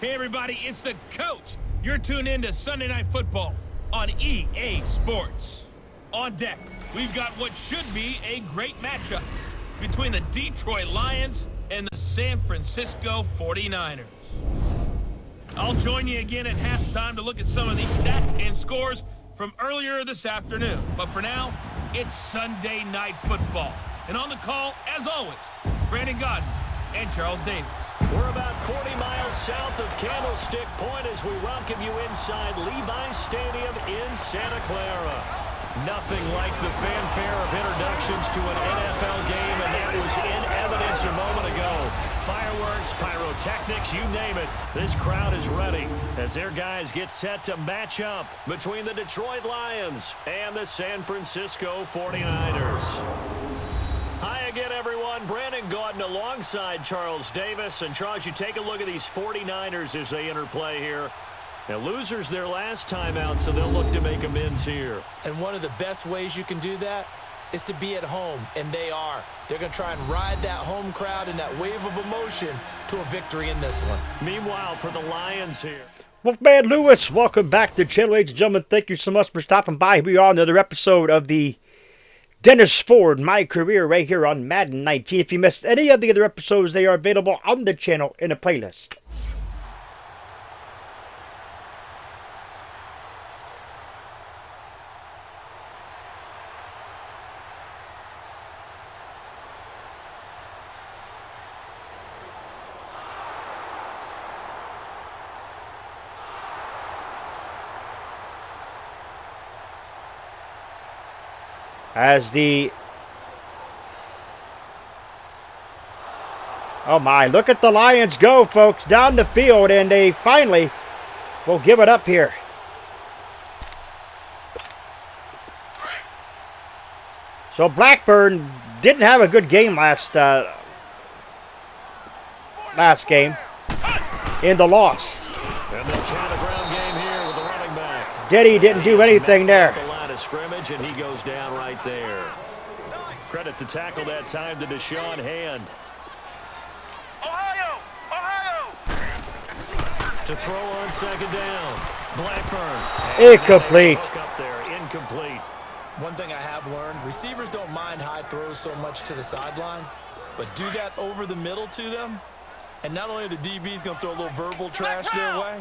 Hey everybody, it's the coach. You're tuned in to Sunday Night Football on EA Sports. On deck, we've got what should be a great matchup between the Detroit Lions and the San Francisco 49ers. I'll join you again at halftime to look at some of these stats and scores from earlier this afternoon. But for now, it's Sunday Night Football. And on the call, as always, Brandon Godden and Charles Davis. We're about 40 miles south of Candlestick Point as we welcome you inside Levi's Stadium in Santa Clara. Nothing like the fanfare of introductions to an NFL game, and that was in evidence a moment ago. Fireworks, pyrotechnics, you name it. This crowd is ready as their guys get set to match up between the Detroit Lions and the San Francisco 49ers. Hi again, everyone. Brandon Gaudin alongside Charles Davis. And, Charles, you take a look at these 49ers as they interplay here. Now, losers their last time out, so they'll look to make amends here. And one of the best ways you can do that is to be at home, and they are. They're going to try and ride that home crowd and that wave of emotion to a victory in this one. Meanwhile, for the Lions here. Wolfman Lewis, welcome back to the channel, ladies and gentlemen. Thank you so much for stopping by. Here we are on another episode of the Dennis Ford, My Career, right here on Madden 19. If you missed any of the other episodes, they are available on the channel in a playlist. Oh my, look at the Lions go, folks, down the field, and they finally will give it up here. So Blackburn didn't have a good game last game in the loss. And they'll try the ground game here with the running back. Diddy didn't do anything there. The line of scrimmage, and he goes down right there. Credit the tackle that time to Deshaun Hand. To throw on second down. Blackburn. Incomplete. Up there, incomplete. One thing I have learned, receivers don't mind high throws so much to the sideline, but do that over the middle to them, and not only are the DBs going to throw a little verbal trash their way,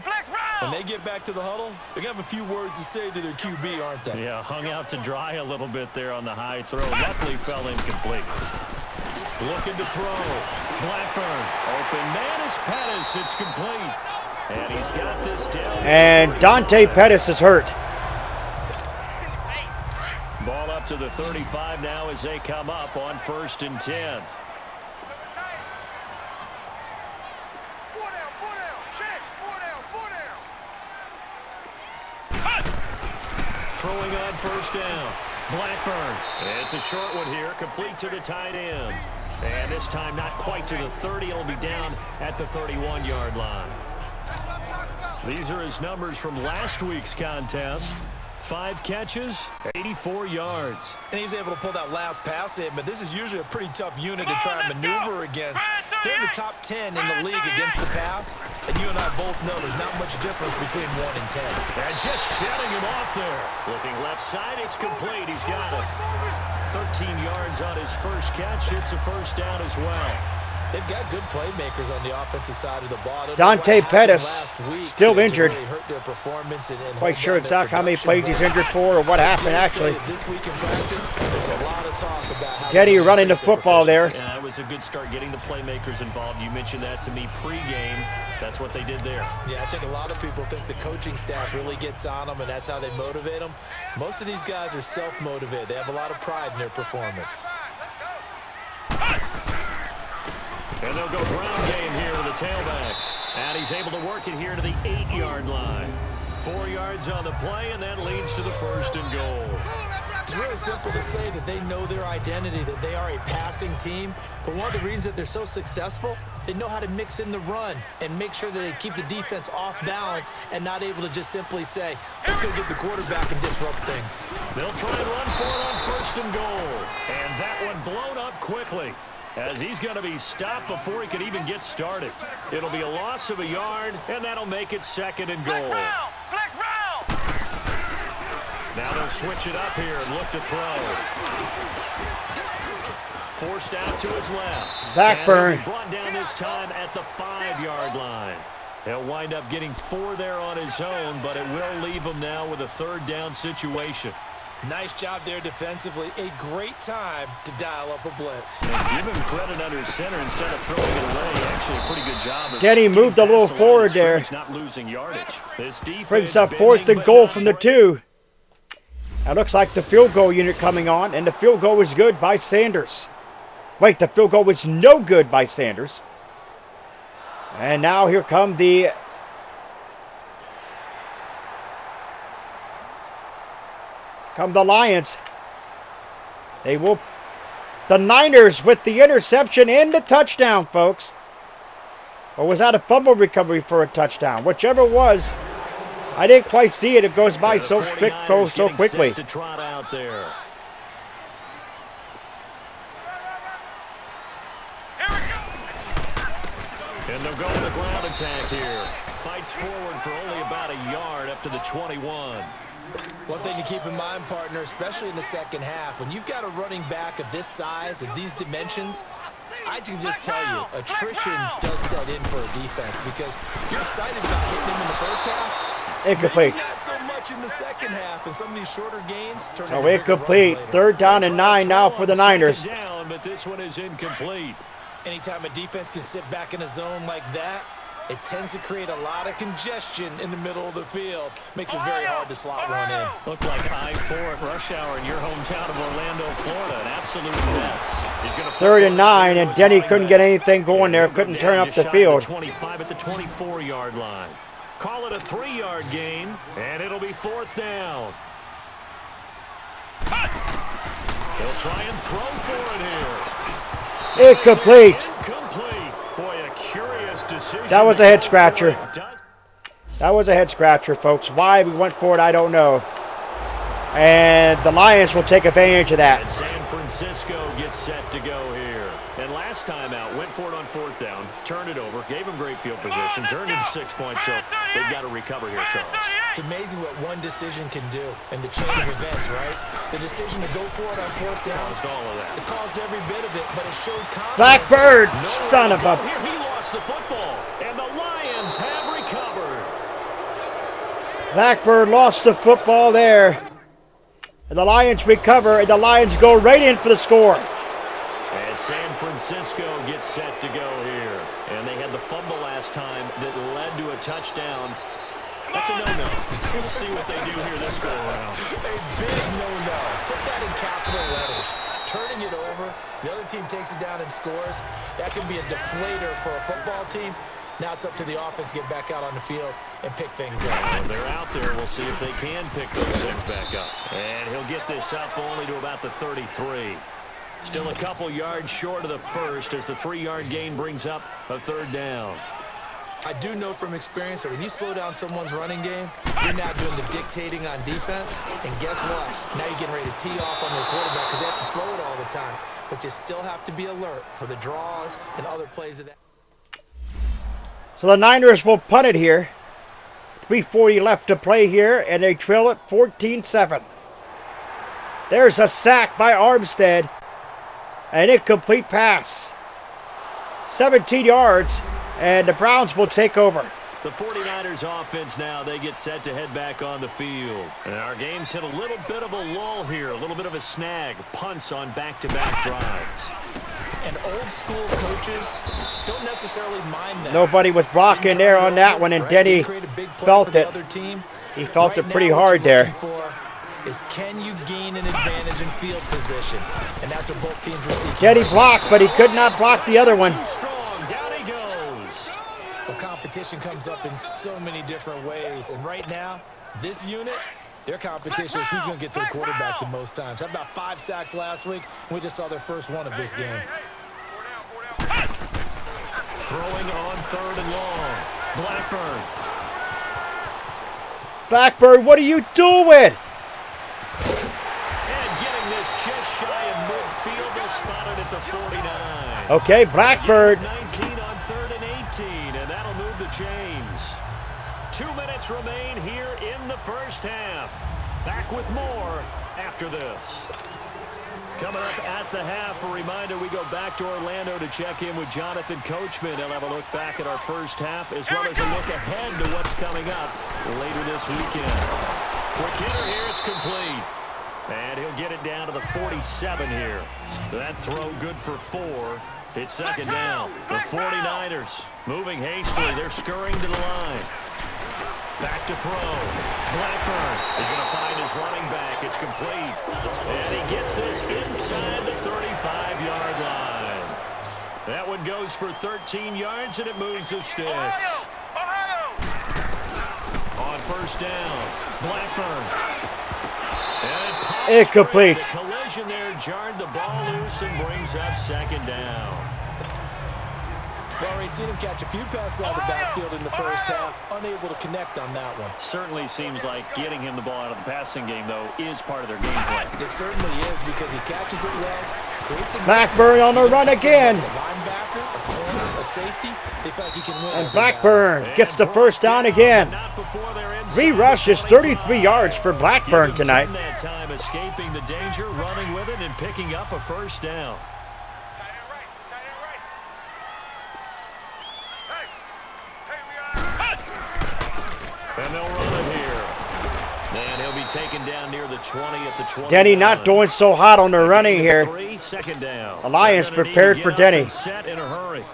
when they get back to the huddle, they're going to have a few words to say to their QB, aren't they? Yeah, hung out to dry a little bit there on the high throw. Luckily fell incomplete. Looking to throw. Blackburn. Open man is Pettis. It's complete. And he's got this down. And Dante Pettis is hurt. Ball up to the 35 now as they come up on 1st and 10. Throwing on 1st down. Blackburn. It's a short one here, complete to the tight end. And this time not quite to the 30. It'll be down at the 31-yard line. These are his numbers from last week's contest. 5 catches, 84 yards. And he's able to pull that last pass in, but this is usually a pretty tough unit to try and maneuver against. They're in the top 10 in the league against the pass, and you and I both know there's not much difference between 1 and 10. And just shedding him off there. Looking left side, it's complete. He's got it. 13 yards on his first catch. It's a 1st down as well. They've got good playmakers on the offensive side of the ball. Dante Pettis still injured. Really hurt their performance Quite sure exactly how many plays he's injured for or what happened actually. This week in practice, there's a lot of talk about how Getty running the football there. Yeah, it was a good start getting the playmakers involved. You mentioned that to me pregame. That's what they did there. Yeah, I think a lot of people think the coaching staff really gets on them, and that's how they motivate them. Most of these guys are self-motivated. They have a lot of pride in their performance. And they'll go ground game here with the tailback. And he's able to work it here to the 8-yard line. 4 yards on the play, and that leads to the 1st and goal. It's really simple to say that they know their identity, that they are a passing team. But one of the reasons that they're so successful, they know how to mix in the run and make sure that they keep the defense off balance and not able to just simply say, let's go get the quarterback and disrupt things. They'll try and run for it on 1st and goal. And that one blown up quickly. as he's going to be stopped before he can even get started. It'll be a loss of a yard, and that'll make it 2nd and goal. Flex round. Now they'll switch it up here and look to throw. Forced out to his left. Blackburn. And he'll be brought down this time at the 5-yard line. He'll wind up getting 4 there on his own, but it will leave him now with a 3rd down situation. Nice job there defensively. A great time to dial up a blitz. And give him credit under center instead of throwing it away. Actually, a pretty good job. Denny moved a little forward there. Not losing yardage. This defense Brings up 4th and goal from the 2. That looks like the field goal unit coming on, and the field goal was good by Sanders. Wait, the field goal was no good by Sanders. And now here come the Lions. They will, the Niners with the interception and the touchdown, folks. Or was that a fumble recovery for a touchdown? Whichever it was, I didn't quite see it. It goes by so quick, goes so quickly. To trot out there. And they'll go with the ground attack here. Fights forward for only about a yard up to the 21. One thing to keep in mind, partner, especially in the second half, when you've got a running back of this size and these dimensions, I can just tell you, attrition does set in for a defense because you're excited about hitting him in the first half. Incomplete. Maybe not so much in the second half, and some of these shorter gains turn So into incomplete. 3rd down and 9 now for the Niners. Down, but this one is incomplete. Anytime a defense can sit back in a zone like that, it tends to create a lot of congestion in the middle of the field. Makes it very hard to slot one in. Looked like I-4 at rush hour in your hometown of Orlando, Florida. An absolute mess. He's going to 3rd and 9, and Denny couldn't get anything going there. Couldn't turn up the field. 25 at the 24-yard line. Call it a 3-yard gain, and it'll be 4th down. He'll try and throw for it here. Incomplete. Incomplete. Boy, a curious decision. That was a head scratcher. That was a head scratcher, folks. Why we went for it, I don't know. And the Lions will take advantage of that. And San Francisco gets set to go here. And last time out, went for it on 4th down, turned it over, gave him great field position, turned into 6 points, so they've got to recover here, Charles. It's amazing what one decision can do in the chain of events, right? The decision to go for it on 4th down. Caused all of that. It caused every bit of it, but it showed confidence. Blackbird, son of a... Here he lost the football, and the Lions have recovered. Blackbird lost the football there. And the Lions recover, and the Lions go right in for the score. And San Francisco gets set to go here. And they had the fumble last time that led to a touchdown. That's a no-no. We'll see what they do here this go-around. A big no-no. Put that in capital letters. Turning it over, the other team takes it down and scores. That can be a deflator for a football team. Now it's up to the offense to get back out on the field and pick things up. When they're out there, we'll see if they can pick those things back up. And he'll get this up only to about the 33. Still a couple yards short of the first as the 3-yard gain brings up a 3rd down. I do know from experience that when you slow down someone's running game, you're now doing the dictating on defense. And guess what? Now you're getting ready to tee off on their quarterback because they have to throw it all the time. But you still have to be alert for the draws and other plays of that. So the Niners will punt it here. 3:40 left to play here, and they trail it 14-7. There's a sack by Armstead. An incomplete pass. 17 yards, and the Browns will take over. The 49ers offense now, they get set to head back on the field. And our game's hit a little bit of a lull here, a little bit of a snag. Punts on back-to-back drives. And old-school coaches don't necessarily mind that. Nobody was blocking there on that one, and Denny felt it. He felt it pretty hard there. Is can you gain an advantage in field position? And that's what both teams were seeking. Denny blocked, but he could not block the other one. Too strong. Down he goes. Well, competition comes up in so many different ways. And right now, this unit, their competition is who's going to get to the quarterback the most times. Had about 5 sacks last week. We just saw their first one of this game. Throwing on 3rd and long. Blackburn. Blackbird, what are you doing? And getting this just shy of midfield. They'll spot it at the 49. Okay, Blackbird. 19 on 3rd and 18, and that'll move the chains. 2 minutes remain here in the first half. Back with more after this. Coming up at the half, a reminder, we go back to Orlando to check in with Jonathan Coachman. He'll have a look back at our first half as well as a look ahead to what's coming up later this weekend. Quick hitter here, it's complete. And he'll get it down to the 47 here. That throw good for 4. It's second down. The 49ers moving hastily. They're scurrying to the line. Back to throw. Blackburn is going to find his running back. It's complete. And he gets this inside the 35-yard line. That one goes for 13 yards, and it moves the sticks. On first down, Blackburn. And incomplete. The collision there jarred the ball loose and brings up second down. Well, we've seen him catch a few passes out of the backfield in the first half, unable to connect on that one. Certainly seems like getting him the ball out of the passing game, though, is part of their game plan. It certainly is because he catches it well, creates a Blackburn on the run again. A linebacker, a corner, a safety. They feel like he can win. And Blackburn gets the first down again. 3 rushes, 33 yards for Blackburn tonight. That time escaping the danger, running with it, and picking up a first down. And they'll run it here. And he'll be taken down near the 20 at the 20. Denny not doing so hot on the running here. 3, second down. The Lions prepared for Denny. Set in a hurry.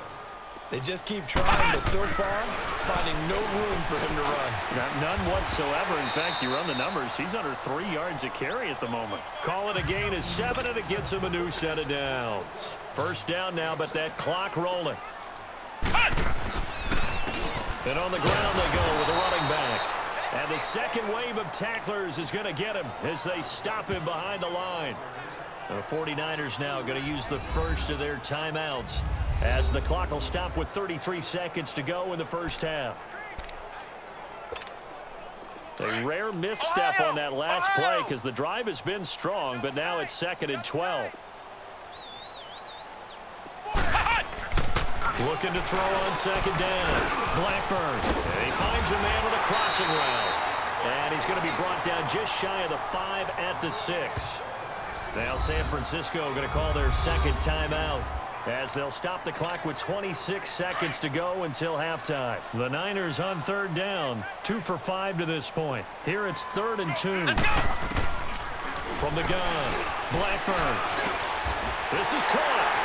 They just keep trying, but so far, finding no room for him to run. None whatsoever. In fact, you run the numbers, he's under 3 yards a carry at the moment. Call it a gain of 7, and it gets him a new set of downs. First down now, but that clock rolling. And on the ground they go with a running back. And the second wave of tacklers is going to get him as they stop him behind the line. The 49ers now going to use the first of their timeouts as the clock will stop with 33 seconds to go in the first half. A rare misstep on that last play because the drive has been strong, but now it's 2nd and 12. Looking to throw on second down. Blackburn. And he finds a man with a crossing route. And he's going to be brought down just shy of the 5 at the 6. Now San Francisco going to call their second timeout as they'll stop the clock with 26 seconds to go until halftime. The Niners on third down, 2 for 5 to this point. Here it's 3rd and 2. From the gun, Blackburn. This is caught.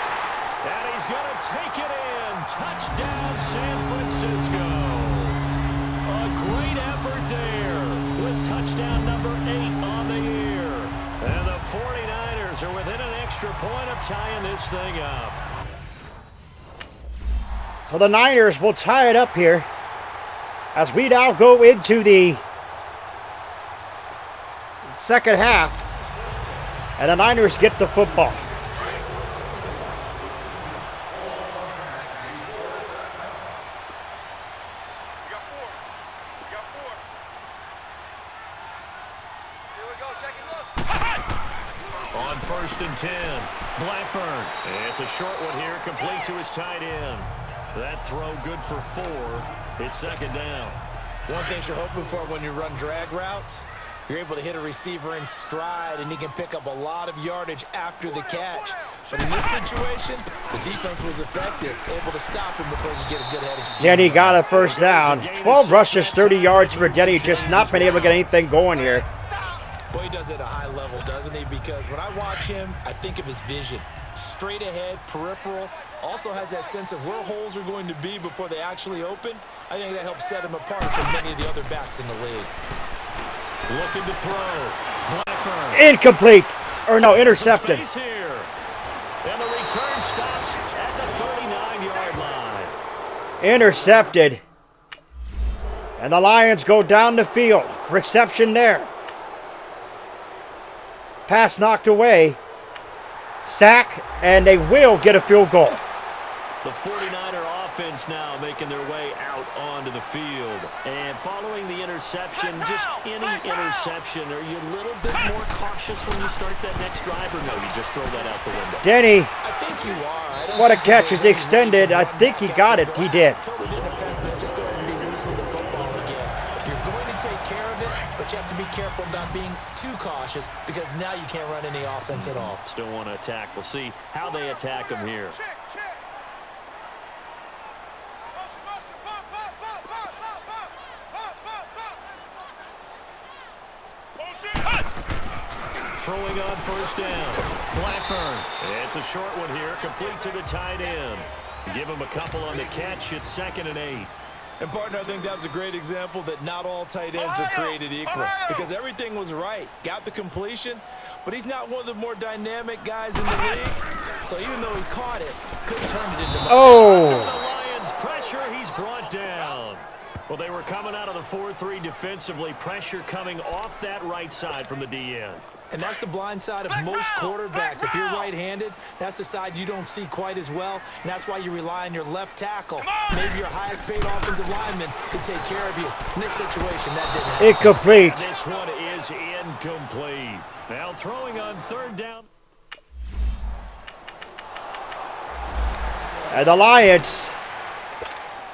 And he's going to take it in. Touchdown, San Francisco. A great effort there with touchdown number 8 on the year. And the 49ers are within an extra point of tying this thing up. So the Niners will tie it up here as we now go into the second half. And the Niners get the football. On 1st and 10, Blackburn. It's a short one here, complete to his tight end. That throw good for 4. It's second down. One thing you're hoping for when you run drag routes, you're able to hit a receiver in stride, and he can pick up a lot of yardage after the catch. But in this situation, the defense was effective, able to stop him before he could get a good head of steam. Denny got a first down. 12 rushes, 30 yards for Denny. Just not been able to get anything going here. Boy, he does it at a high level, doesn't he? Because when I watch him, I think of his vision. Straight ahead, peripheral. Also has that sense of where holes are going to be before they actually open. I think that helps set him apart from many of the other backs in the league. Looking to throw. Blackburn. Incomplete. Or no, intercepted. Space here. And the return stops at the 39-yard line. Intercepted. And the Lions go down the field. Reception there. Pass knocked away. Sack, and they will get a field goal. The 49er offense now making their way out onto the field. And following the interception, just any interception, are you a little bit more cautious when you start that next drive, or no, you just throw that out the window? Denny. I think you are. What a catch is extended. I think he got it. He did. Totally didn't affect me. Just go ahead and be loose with the football again. You're going to take care of it, but you have to be careful about being too cautious because now you can't run any offense at all. Still want to attack. We'll see how they attack him here. Throwing on first down. Blackburn. It's a short one here, complete to the tight end. Give him a couple on the catch. It's 2nd and 8. And, partner, I think that was a great example that not all tight ends are created equal because everything was right. Got the completion, but he's not one of the more dynamic guys in the league. So even though he caught it, couldn't turn it into The Lions pressure. He's brought down. Well, they were coming out of the 4-3 defensively. Pressure coming off that right side from the DN. And that's the blind side of most quarterbacks. If you're right-handed, that's the side you don't see quite as well, and that's why you rely on your left tackle, maybe your highest-paid offensive lineman, to take care of you. In this situation, that didn't happen. Incomplete. This one is incomplete. Now throwing on 3rd down. And the Lions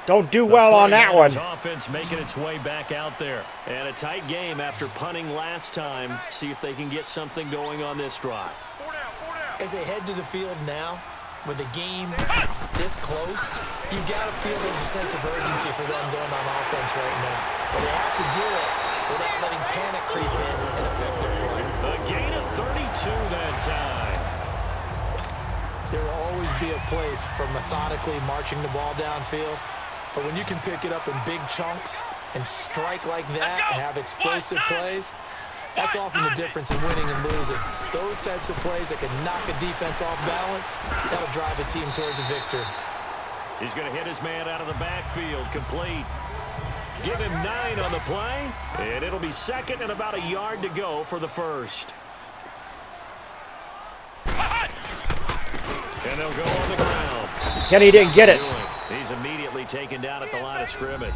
don't do well on that one. Offense making its way back out there. And a tight game after punting last time. See if they can get something going on this drive. As they head to the field now, with the game this close, you've got to feel there's a sense of urgency for them going on offense right now. But they have to do it without letting panic creep in and affect their play. A gain of 32 that time. There will always be a place for methodically marching the ball downfield. But when you can pick it up in big chunks and strike like that, have explosive plays, that's often the difference in winning and losing. Those types of plays that can knock a defense off balance, that'll drive a team towards a victory. He's going to hit his man out of the backfield, complete. Give him 9 on the play, and it'll be 2nd and about a yard to go for the first. And they'll go on the ground. Kenny didn't get it. He's immediately taken down at the line of scrimmage.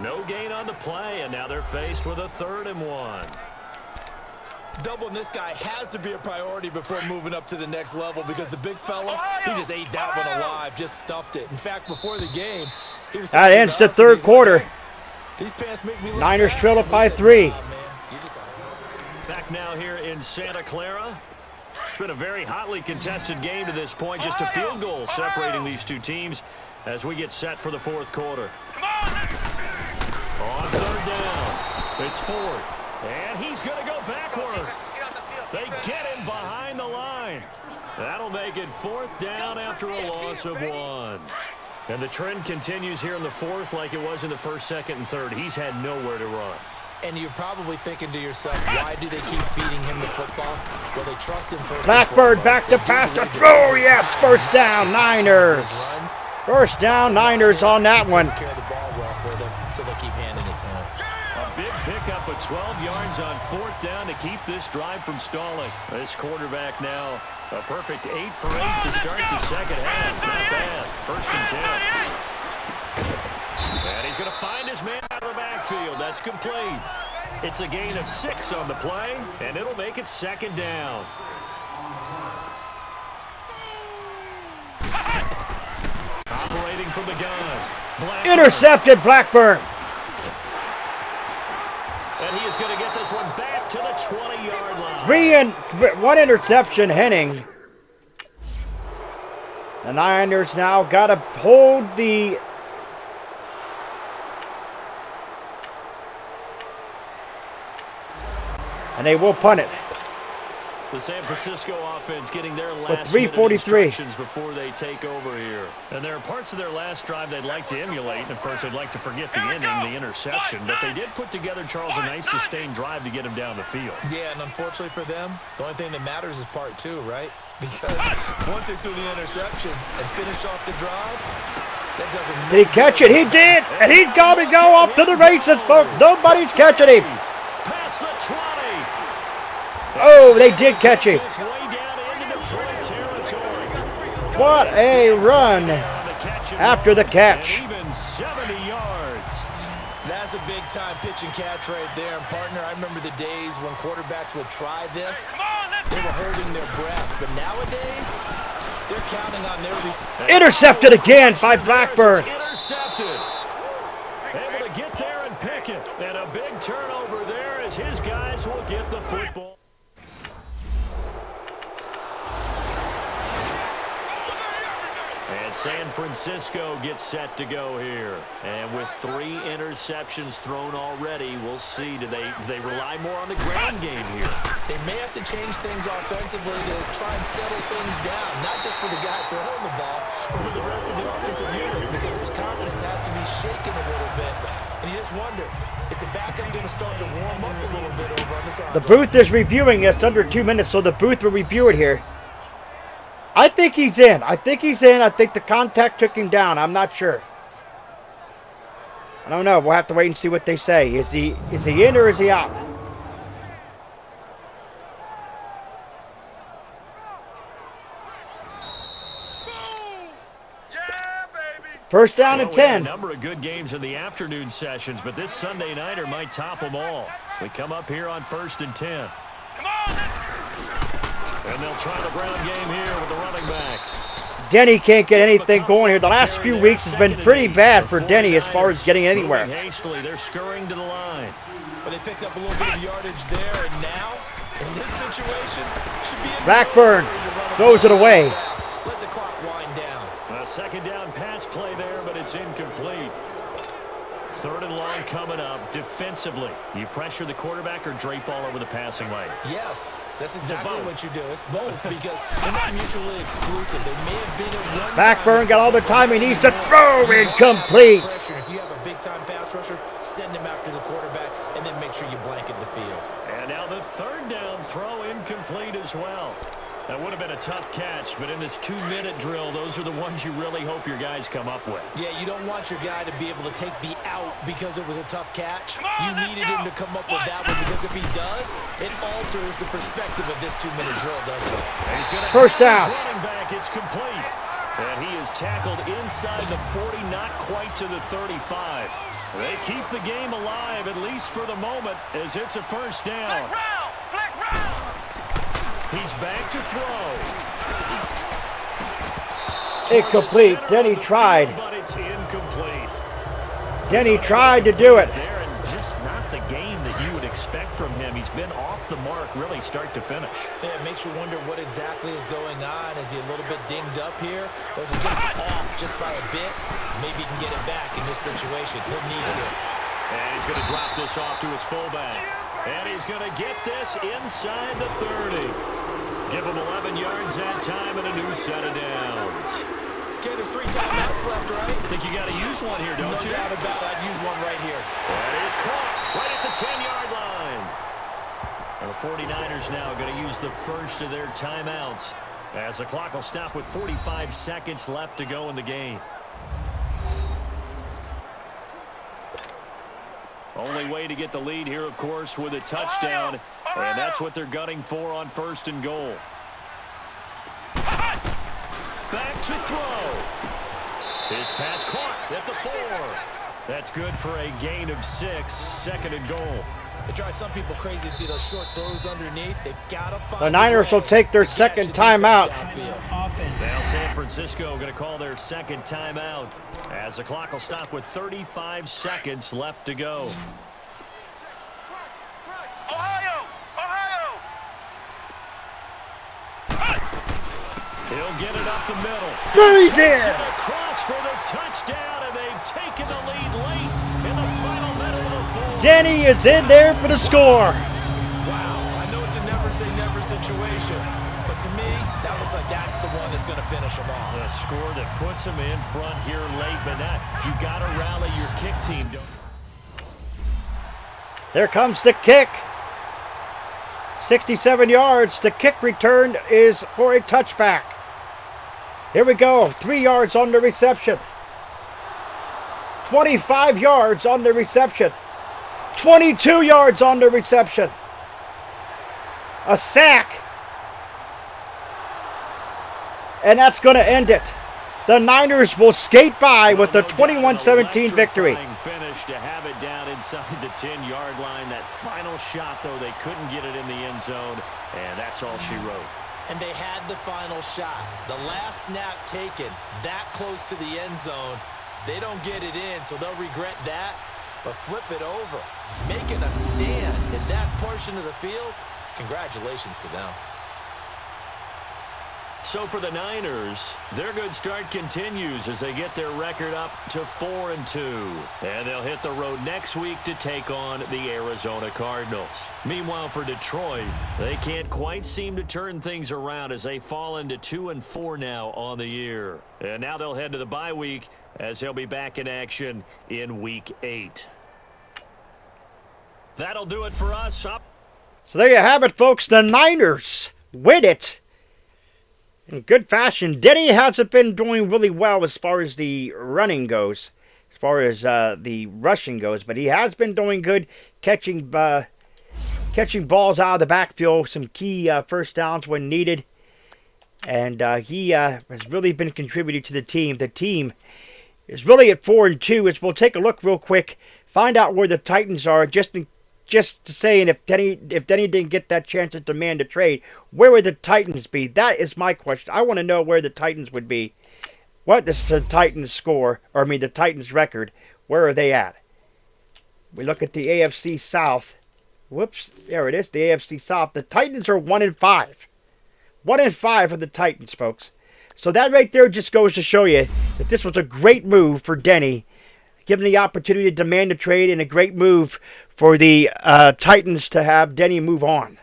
No gain on the play, and now they're faced with a 3rd and 1. Doubling this guy has to be a priority before moving up to the next level because the big fella, he just ate that one alive, just stuffed it. In fact, before the game, he was That ends the 3rd quarter. These pants make me look Niners fat. trail up by 3. Back now here in Santa Clara. It's been a very hotly contested game to this point. Just a field goal separating these two teams as we get set for the 4th quarter. On 3rd down, it's 4th, and he's going to go backward. They get him behind the line. That'll make it 4th down after a loss of 1. And the trend continues here in the 4th like it was in the 1st, 2nd, and 3rd. He's had nowhere to run. And you're probably thinking to yourself, why do they keep feeding him the football? Well, they trust him for Blackbird back to pass to throw. Yes, 1st down, Niners. 1st down, Niners on that one. Takes care of the ball well for them, so they keep handing it to him. A big pickup of 12 yards on 4th down to keep this drive from stalling. This quarterback now a perfect 8 for 8 to start the 2nd half. Not bad. 1st and 10. And he's going to find his man out of the backfield. That's complete. It's a gain of 6 on the play, and it'll make it 2nd down. Operating from the gun. Blackburn. Intercepted, Blackburn. And he is going to get this one back to the 20-yard line. 1 interception, Henning. The Niners now got to hold the... And they will punt it. The San Francisco offense getting their With last 3:43 instructions before they take over here. And there are parts of their last drive they'd like to emulate. And, of course, they'd like to forget the ending, the interception. But they did put together, Charles, a nice sustained drive to get him down the field. Yeah, and unfortunately for them, the only thing that matters is part 2, right? Because once they threw the interception and finished off the drive, that doesn't matter. Did he catch it? He did! And he's got to go off to the races, folks. Nobody's catching him. Past the 20. Oh, they did catch him. Way down into Detroit territory. What a run. The catch after the catch. And even 70 yards. That's a big-time pitch and catch right there. And, partner, I remember the days when quarterbacks would try this. They were holding their breath. But nowadays, they're counting on their receiver. Intercepted again by Blackburn. Intercepted. Able to get there and pick it. And a big turnover there as his guys will get the football. And San Francisco gets set to go here. And with 3 interceptions thrown already, we'll see. Do they rely more on the ground game here? They may have to change things offensively to try and settle things down. Not just for the guy throwing the ball, but for the rest of the offensive unit. Because his confidence has to be shaken a little bit. And you just wonder, is the backup going to start to warm up a little bit over on this side? The booth is reviewing. It's under 2 minutes, so the booth will review it here. I think he's in. I think the contact took him down. I'm not sure. I don't know. We'll have to wait and see what they say. Is he in or is he out? First down and 10. A number of good games in the afternoon sessions, but this Sunday nighter might top them all. So we come up here on 1st and 10. Come on! And they'll try the ground game here with the running back. Denny can't get anything going here. The last few weeks has been pretty bad for Denny as far as getting anywhere. Hastily, they're scurrying to the line. But they picked up a little bit of yardage there, and now, in this situation, should be Blackburn throws it away. Let the clock wind down. A second down pass play there, but it's incomplete. 3rd and long coming up. Defensively, you pressure the quarterback or drape all over the passing lane? Yes, that's exactly what you do. It's both because they're not mutually exclusive. They may have been at one Blackburn time. got all the time he needs to throw. Incomplete. If you have a big-time pass rusher, send him after the quarterback and then make sure you blanket the field. And now the 3rd down throw incomplete as well. That would have been a tough catch, but in this 2-minute drill, those are the ones you really hope your guys come up with. Yeah, you don't want your guy to be able to take the out because it was a tough catch. You needed him to come up with that one because if he does, it alters the perspective of this 2-minute drill, doesn't it? He's gonna First down. Running back, it's complete. And he is tackled inside the 40, not quite to the 35. They keep the game alive, at least for the moment, as it's a first down. Flex round! He's back to throw. Incomplete. Denny tried. But it's incomplete. Denny tried to do it. There, and just not the game that you would expect from him. He's been off the mark, really, start to finish. Yeah, it makes you wonder what exactly is going on. Is he a little bit dinged up here? Or is he just off just by a bit? Maybe he can get it back in this situation. He'll need to. And he's going to drop this off to his fullback. And he's going to get this inside the 30. Give him 11 yards that time and a new set of downs. Okay, there's 3 timeouts left, right? Think you got to use one here, don't you? No doubt about it. I'd use one right here. That is caught right at the 10-yard line. And the 49ers now going to use the first of their timeouts as the clock will stop with 45 seconds left to go in the game. Only way to get the lead here, of course, with a touchdown. And that's what they're gunning for on 1st and goal. Back to throw. His pass caught at the 4. That's good for a gain of 6. 2nd and goal. It drives some people crazy to see those short throws underneath. They've got to find The Niners will take their second timeout. Now San Francisco going to call their second timeout as the clock will stop with 35 seconds left to go. Ohio! He'll get it up the middle. He's in. Across for the touchdown, and they've taken the lead late in the final minute of the fourth. Denny is in there for the score. Wow, I know it's a never-say-never situation, but to me, that looks like that's the one that's going to finish them off. The score that puts them in front here late, but now you got to rally your kick team. There comes the kick. 67 yards. The kick return is for a touchback. Here we go. 3 yards on the reception. 25 yards on the reception. 22 yards on the reception. A sack. And that's going to end it. The Niners will skate by with a 21-17 victory. Finish to have it down inside the 10-yard line. That final shot, though, they couldn't get it in the end zone, and that's all she wrote. And they had the final shot. The last snap taken that close to the end zone. They don't get it in, so they'll regret that. But flip it over, making a stand in that portion of the field, congratulations to them. So for the Niners, their good start continues as they get their record up to 4-2. And they'll hit the road next week to take on the Arizona Cardinals. Meanwhile, for Detroit, they can't quite seem to turn things around as they fall into 2-4 now on the year. And now they'll head to the bye week as they'll be back in action in Week 8. That'll do it for us. So there you have it, folks. The Niners win it in good fashion. Denny hasn't been doing really well as far as the running goes, as far as the rushing goes, but he has been doing good, catching balls out of the backfield, some key first downs when needed, and he has really been contributing to the team. The team is really at 4-2. As we'll take a look real quick, find out where the Titans are, just saying if Denny didn't get that chance to demand a trade, where would the Titans be? That is my question. I want to know where the Titans would be. What is the Titans score, or the Titans record? Where are they at? We look at the AFC South. Whoops, there it is, the AFC South. The Titans are 1-5. 1-5 for the Titans, folks. So that right there just goes to show you that this was a great move for Denny, given the opportunity to demand a trade, and a great move for the Titans to have Denny move on.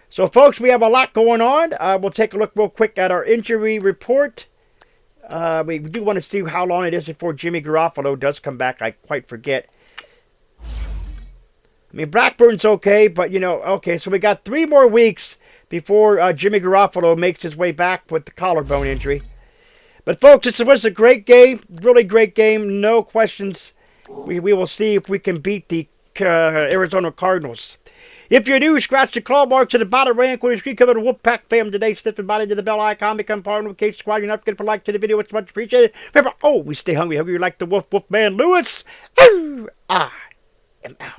So, folks, we have a lot going on. We'll take a look real quick at our injury report. We do want to see how long it is before Jimmy Garoppolo does come back. I quite forget. Blackburn's okay, but, okay, so we got 3 more weeks before Jimmy Garoppolo makes his way back with the collarbone injury. But, folks, this was a great game, really great game, no questions. We will see if we can beat the Arizona Cardinals. If you're new, scratch the claw marks at the bottom right corner of the screen. Come to the Wolfpack fam today. Sniff the body to the bell icon. Become part of the notification squad. You're not forgetting to like to the video. It's much appreciated. Remember, we stay hungry. Hungry like the Wolf Man Lewis. I am out.